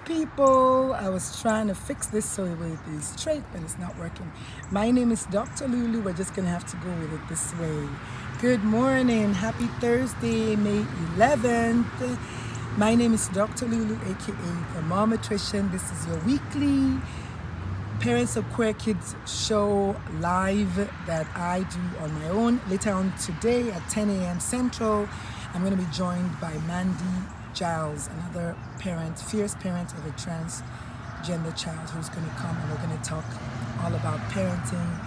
people. I was trying to fix this so it would be straight, but it's not working. My name is Dr. Lulu. We're just going to have to go with it this way. Good morning. Happy Thursday, May 11th. My name is Dr. Lulu, aka the Momatrician. This is your weekly Parents of Queer Kids show live that I do on my own. Later on today at 10 a.m. Central, I'm going to be joined by Mandy Giles, another parent, fierce parent of a transgender child who's going to come, and we're going to talk all about parenting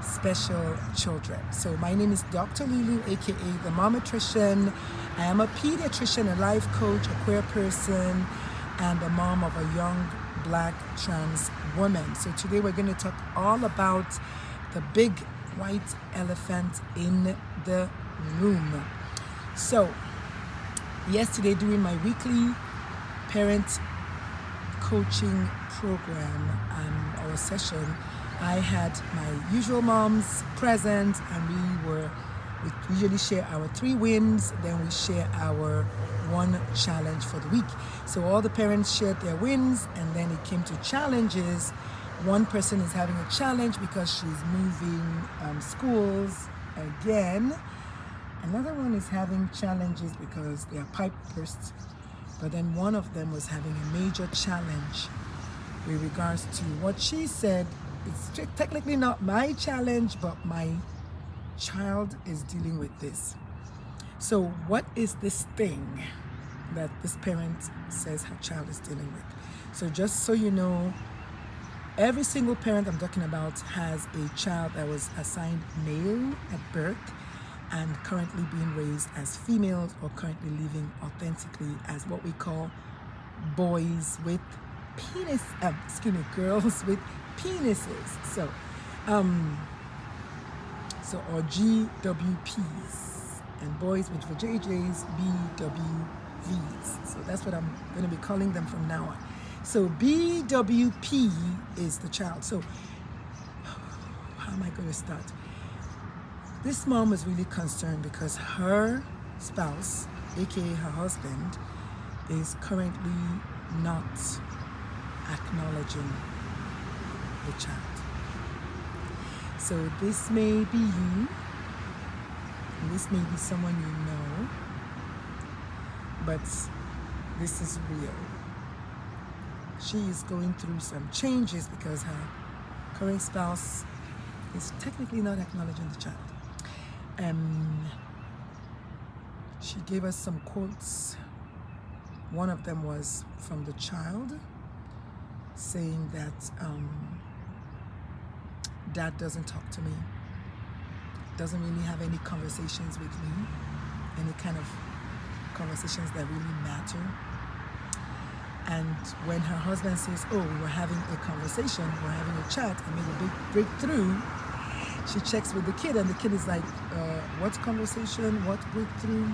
special children. So my name is Dr. Lulu, aka the Momatrician. I am a pediatrician, a life coach, a queer person, and a mom of a young Black trans woman. So today we're going to talk all about the big white elephant in the room. So yesterday during my weekly parent coaching program, our session, I had my usual moms present, and we usually share our 3 wins, then we share our 1 challenge for the week. So all the parents shared their wins, and then it came to challenges. One person is having a challenge because she's moving schools again. Another one is having challenges because their pipe burst. But then one of them was having a major challenge with regards to what she said. It's technically not my challenge, but my child is dealing with this. So what is this thing that this parent says her child is dealing with? So just so you know, every single parent I'm talking about has a child that was assigned male at birth and currently being raised as females, or currently living authentically as what we call boys with penis, girls with penises. So or GWPs, and boys with vajayjays, BWVs. So that's what I'm going to be calling them from now on. So BWP is the child. So how am I going to start? This mom was really concerned because her spouse, aka her husband, is currently not acknowledging the child. So this may be you, and this may be someone you know, but this is real. She is going through some changes because her current spouse is technically not acknowledging the child. She gave us some quotes. One of them was from the child, saying that dad doesn't talk to me, doesn't really have any conversations with me, any kind of conversations that really matter. And when her husband says, oh, we were having a conversation, we're having a chat, I made a big breakthrough, she checks with the kid, and the kid is like, what conversation, what breakthrough?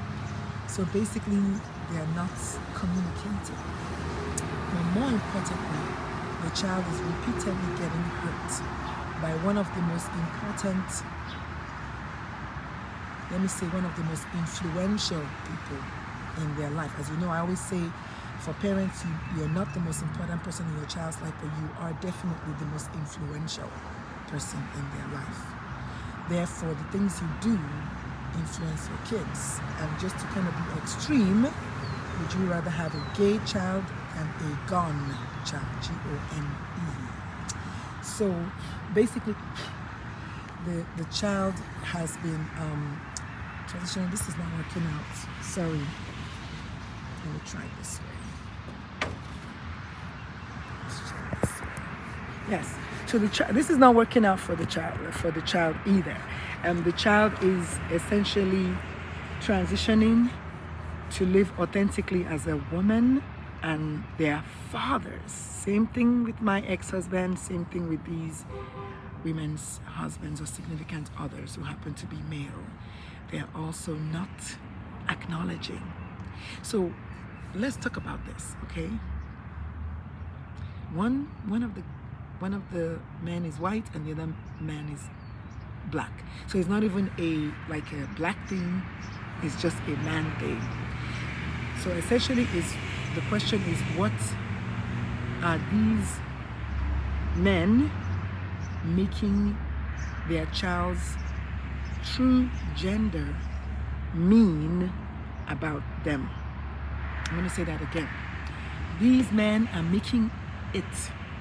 So basically, they are not communicating. But more importantly, the child is repeatedly getting hurt by one of the most important, let me say, one of the most influential people in their life. As you know, I always say, for parents, you're not the most important person in your child's life, but you are definitely the most influential person in their life. Therefore, the things you do influence your kids. And just to kind of be extreme, would you rather have a gay child than a gone child, Gone? So basically, the child has been transitioning. This is not working out. Sorry. Let me try this way. Let's try this way. Yes. So this is not working out for the child either. The child is essentially transitioning to live authentically as a woman, and their fathers. Same thing with my ex-husband, same thing with these women's husbands or significant others who happen to be male. They are also not acknowledging. So let's talk about this, okay? One of the men is white and the other man is black. So it's not even a black thing, it's just a man thing. So essentially the question is, what are these men making their child's true gender mean about them? I'm going to say that again. These men are making it,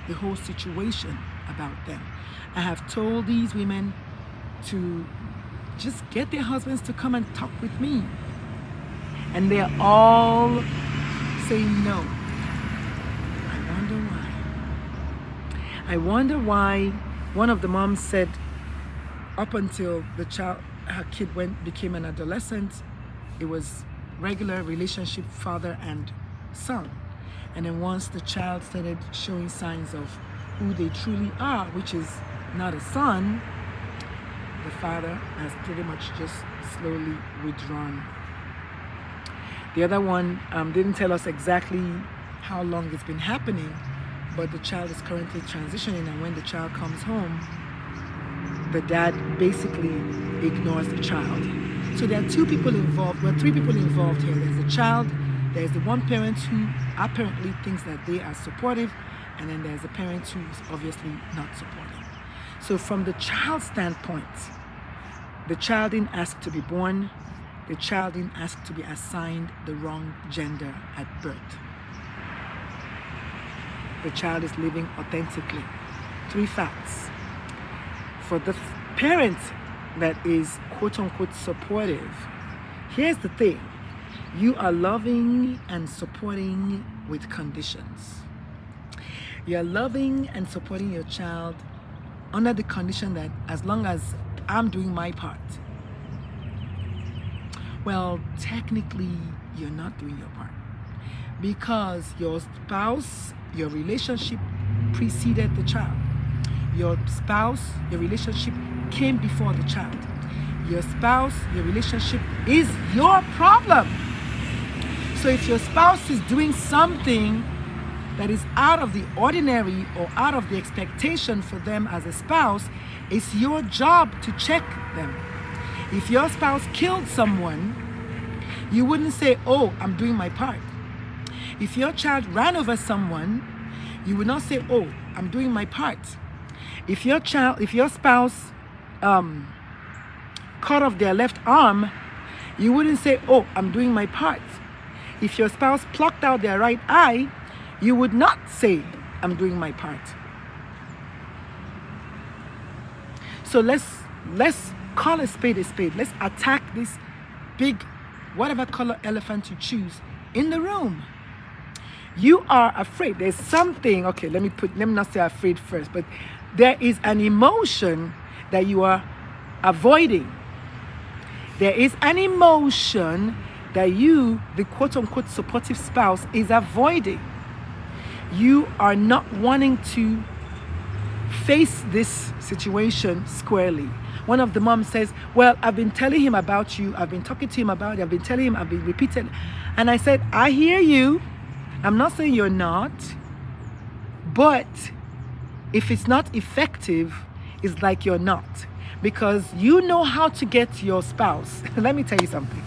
the whole situation, about them. I have told these women to just get their husbands to come and talk with me. And they're all saying no. I wonder why. I wonder why. One of the moms said up until her kid became an adolescent, it was regular relationship, father and son. And then once the child started showing signs of who they truly are, which is not a son, the father has pretty much just slowly withdrawn. The other one didn't tell us exactly how long it's been happening, but the child is currently transitioning, and when the child comes home, the dad basically ignores the child. So there are two people involved, well, three people involved here. There's the child, there's the one parent who apparently thinks that they are supportive, and then there's a parent who's obviously not supportive. So from the child's standpoint, the child didn't ask to be born. The child didn't ask to be assigned the wrong gender at birth. The child is living authentically. 3 facts. For the parent that is quote-unquote supportive, here's the thing. You are loving and supporting with conditions. You're loving and supporting your child under the condition that as long as I'm doing my part. Well, technically, you're not doing your part. Because your spouse, your relationship preceded the child. Your spouse, your relationship came before the child. Your spouse, your relationship is your problem. So if your spouse is doing something that is out of the ordinary or out of the expectation for them as a spouse, it's your job to check them. If your spouse killed someone, you wouldn't say, oh, I'm doing my part. If your child ran over someone, you would not say, oh, I'm doing my part. If your spouse cut off their left arm, you wouldn't say, oh, I'm doing my part. If your spouse plucked out their right eye, you would not say, I'm doing my part. So let's call a spade a spade. Let's attack this big, whatever color elephant you choose in the room. You are afraid. There's something, okay, let me not say afraid first, but there is an emotion that you are avoiding. There is an emotion that you, the quote-unquote supportive spouse, is avoiding. You are not wanting to face this situation squarely. One of the moms says, well, I've been telling him about you. I've been talking to him about it. I've been telling him, I've been repeating. And I said, I hear you. I'm not saying you're not. But if it's not effective, it's like you're not. Because you know how to get your spouse. Let me tell you something.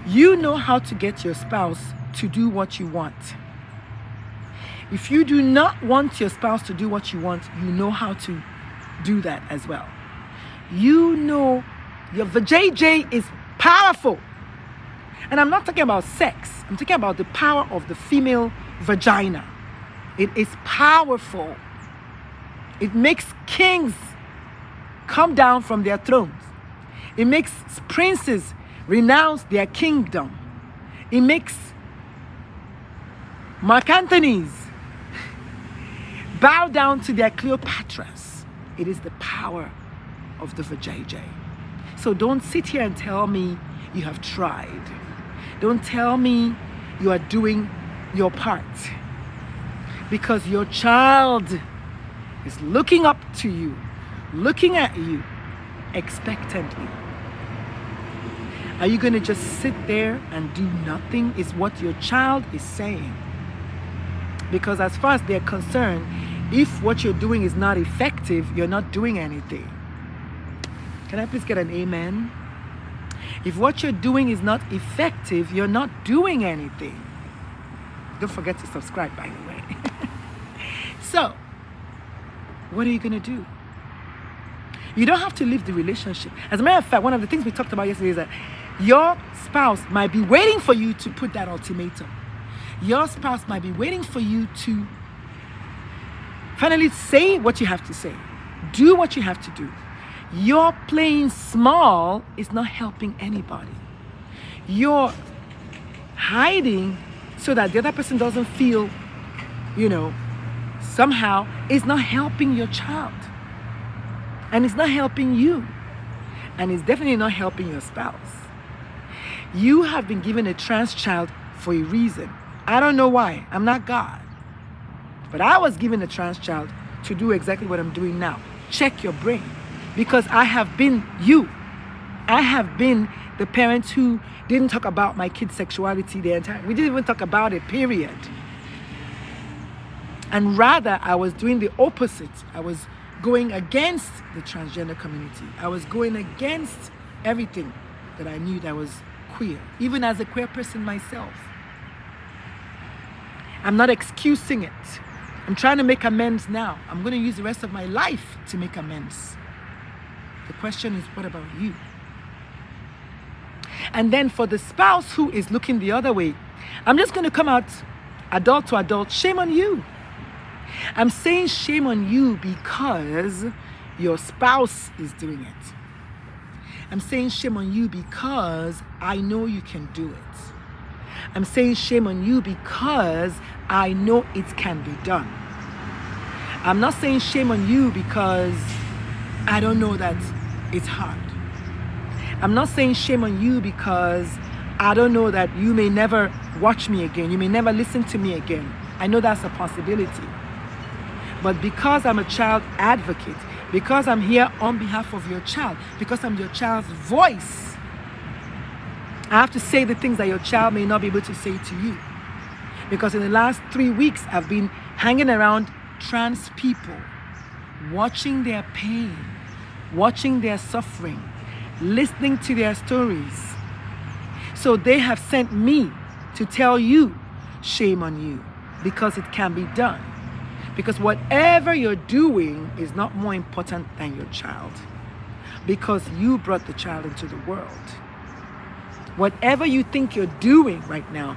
You know how to get your spouse to do what you want. If you do not want your spouse to do what you want, you know how to do that as well. You know your vajayjay is powerful. And I'm not talking about sex. I'm talking about the power of the female vagina. It is powerful. It makes kings come down from their thrones. It makes princes renounce their kingdom. It makes Mark Anthony's bow down to their Cleopatras. It is the power of the vajayjay. So don't sit here and tell me you have tried. Don't tell me you are doing your part. Because your child is looking up to you, looking at you expectantly. Are you going to just sit there and do nothing? Is what your child is saying. Because as far as they're concerned, if what you're doing is not effective, you're not doing anything. Can I please get an amen? If what you're doing is not effective, you're not doing anything. Don't forget to subscribe, by the way. So, what are you going to do? You don't have to leave the relationship. As a matter of fact, one of the things we talked about yesterday is that your spouse might be waiting for you to put that ultimatum. Your spouse might be waiting for you to finally say what you have to say. Do what you have to do. Your playing small is not helping anybody. You're hiding so that the other person doesn't feel, somehow is not helping your child. And it's not helping you. And it's definitely not helping your spouse. You have been given a trans child for a reason. I don't know why. I'm not God. But I was given a trans child to do exactly what I'm doing now. Check your brain. Because I have been you. I have been the parent who didn't talk about my kid's sexuality the entire time. We didn't even talk about it, period. And rather, I was doing the opposite. I was going against the transgender community. I was going against everything that I knew that was queer, even as a queer person myself. I'm not excusing it. I'm trying to make amends now. I'm going to use the rest of my life to make amends. The question is, what about you? And then for the spouse who is looking the other way, I'm just going to come out adult to adult. Shame on you. I'm saying shame on you because your spouse is doing it. I'm saying shame on you because I know you can do it. I'm saying shame on you because I know it can be done. I'm not saying shame on you because I don't know that it's hard. I'm not saying shame on you because I don't know that you may never watch me again. You may never listen to me again. I know that's a possibility. But because I'm a child advocate, because I'm here on behalf of your child, because I'm your child's voice, I have to say the things that your child may not be able to say to you. Because in the last 3 weeks, I've been hanging around trans people, watching their pain, watching their suffering, listening to their stories. So they have sent me to tell you, shame on you, because it can be done. Because whatever you're doing is not more important than your child. Because you brought the child into the world. Whatever you think you're doing right now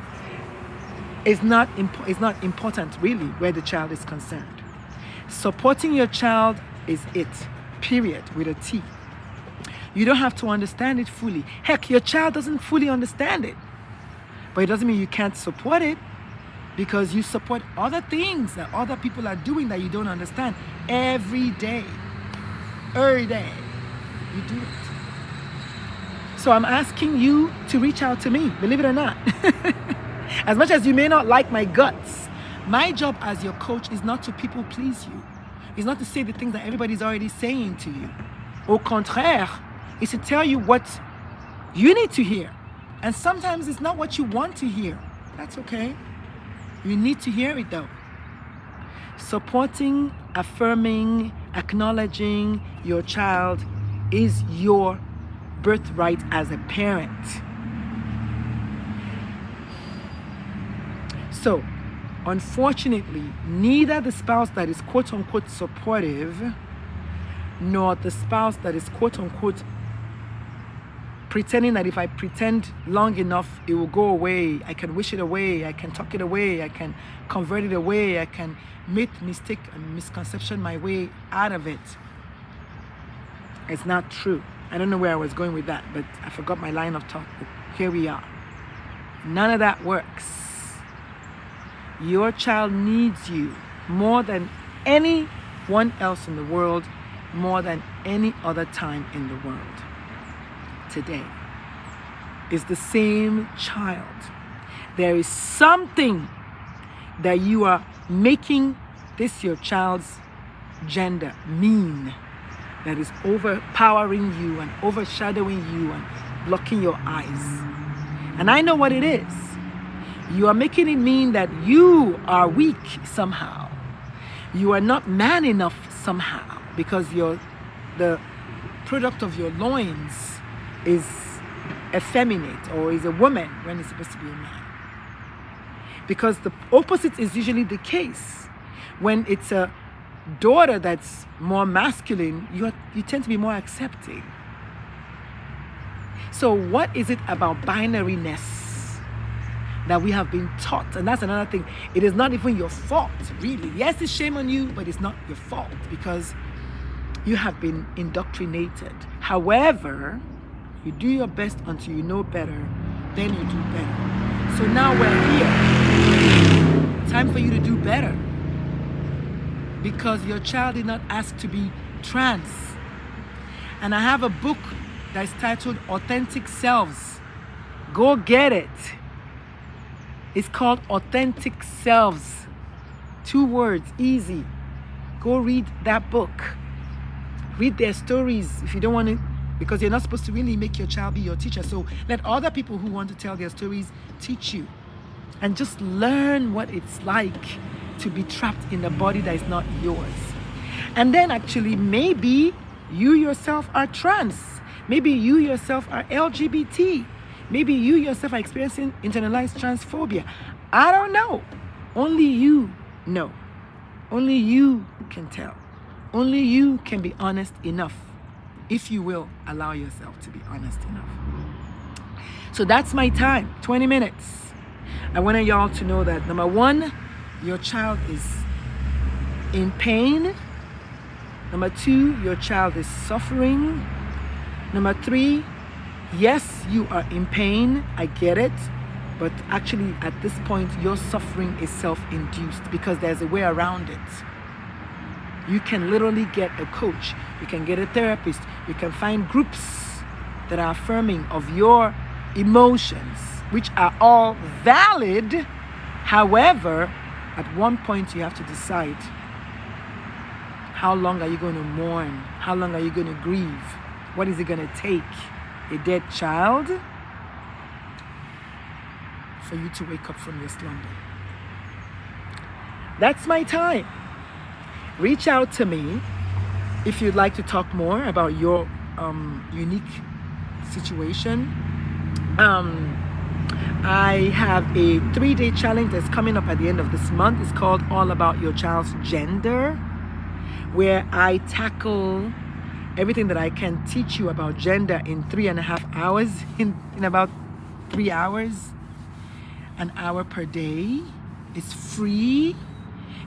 is not important really where the child is concerned. Supporting your child is it, period, with a T. You don't have to understand it fully. Heck, your child doesn't fully understand it. But it doesn't mean you can't support it. Because you support other things that other people are doing that you don't understand every day. Every day. You do it. So I'm asking you to reach out to me, believe it or not. As much as you may not like my guts, my job as your coach is not to people please you. It's not to say the things that everybody's already saying to you. Au contraire, it's to tell you what you need to hear. And sometimes it's not what you want to hear. That's okay. You need to hear it though. Supporting, affirming, acknowledging your child is your birthright as a parent. So, unfortunately, neither the spouse that is quote unquote supportive, nor the spouse that is quote unquote pretending that if I pretend long enough, it will go away. I can wish it away. I can talk it away. I can convert it away. I can make mistake and misconception my way out of it. It's not true. I don't know where I was going with that, but I forgot my line of thought. But here we are. None of that works. Your child needs you more than anyone else in the world, more than any other time in the world. Today is the same child. There is something that you are making this your child's gender mean that is overpowering you and overshadowing you and blocking your eyes. And I know what it is. You are making it mean that you are weak somehow. You are not man enough somehow because the product of your loins is effeminate or is a woman when it's supposed to be a man. because the opposite is usually the case. When it's a daughter that's more masculine, you tend to be more accepting. So what is it about binariness that we have been taught? And that's another thing. It is not even your fault, really. Yes, it's shame on you, but it's not your fault because you have been indoctrinated. However, you do your best until you know better, then you do better. So now we're here. Time for you to do better. Because your child did not ask to be trans. And I have a book that's titled Authentic Selves. Go get it. It's called Authentic Selves. 2 words, easy. Go read that book. Read their stories if you don't want to, because you're not supposed to really make your child be your teacher. So let other people who want to tell their stories teach you. And just learn what it's like to be trapped in a body that is not yours. And then actually maybe you yourself are trans. Maybe you yourself are LGBT. Maybe you yourself are experiencing internalized transphobia. I don't know. Only you know. Only you can tell. Only you can be honest enough, if you will allow yourself to be honest enough. So that's my time, 20 minutes. I wanted y'all to know that, number 1, your child is in pain. Number 2, your child is suffering. Number 3, yes, you are in pain. I get it. But actually, at this point, your suffering is self-induced because there's a way around it. You can literally get a coach. You can get a therapist. You can find groups that are affirming of your emotions, which are all valid. However, at one point you have to decide, how long are you going to mourn? How long are you going to grieve? What is it going to take? A dead child for you to wake up from your slumber? That's my time. Reach out to me if you'd like to talk more about your unique situation. I have a 3-day challenge that's coming up at the end of this month. It's called All About Your Child's Gender, where I tackle everything that I can teach you about gender in 3.5 hours, in about 3 hours, an hour per day. It's free.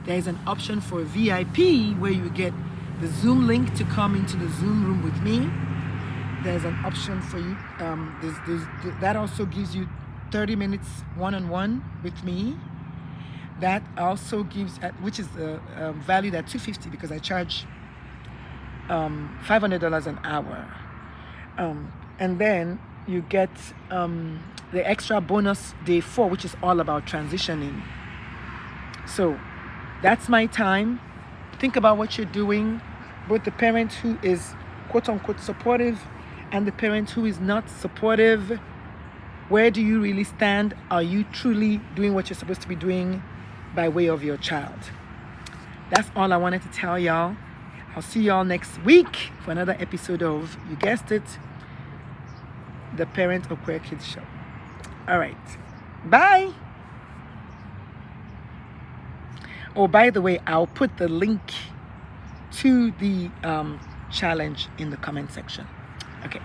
There is an option for VIP where you get the Zoom link to come into the Zoom room with me. There's an option for you. That also gives you 30 minutes one-on-one with me. That also gives, which is valued at $250 because I charge $500 an hour. And then you get the extra bonus day 4, which is all about transitioning. So that's my time. Think about what you're doing. Both the parent who is quote-unquote supportive and the parent who is not supportive. Where do you really stand? Are you truly doing what you're supposed to be doing by way of your child? That's all I wanted to tell y'all. I'll see y'all next week for another episode of, you guessed it, the Parent of Queer Kids Show. All right. Bye. Oh, by the way, I'll put the link to the challenge in the comment section. Okay.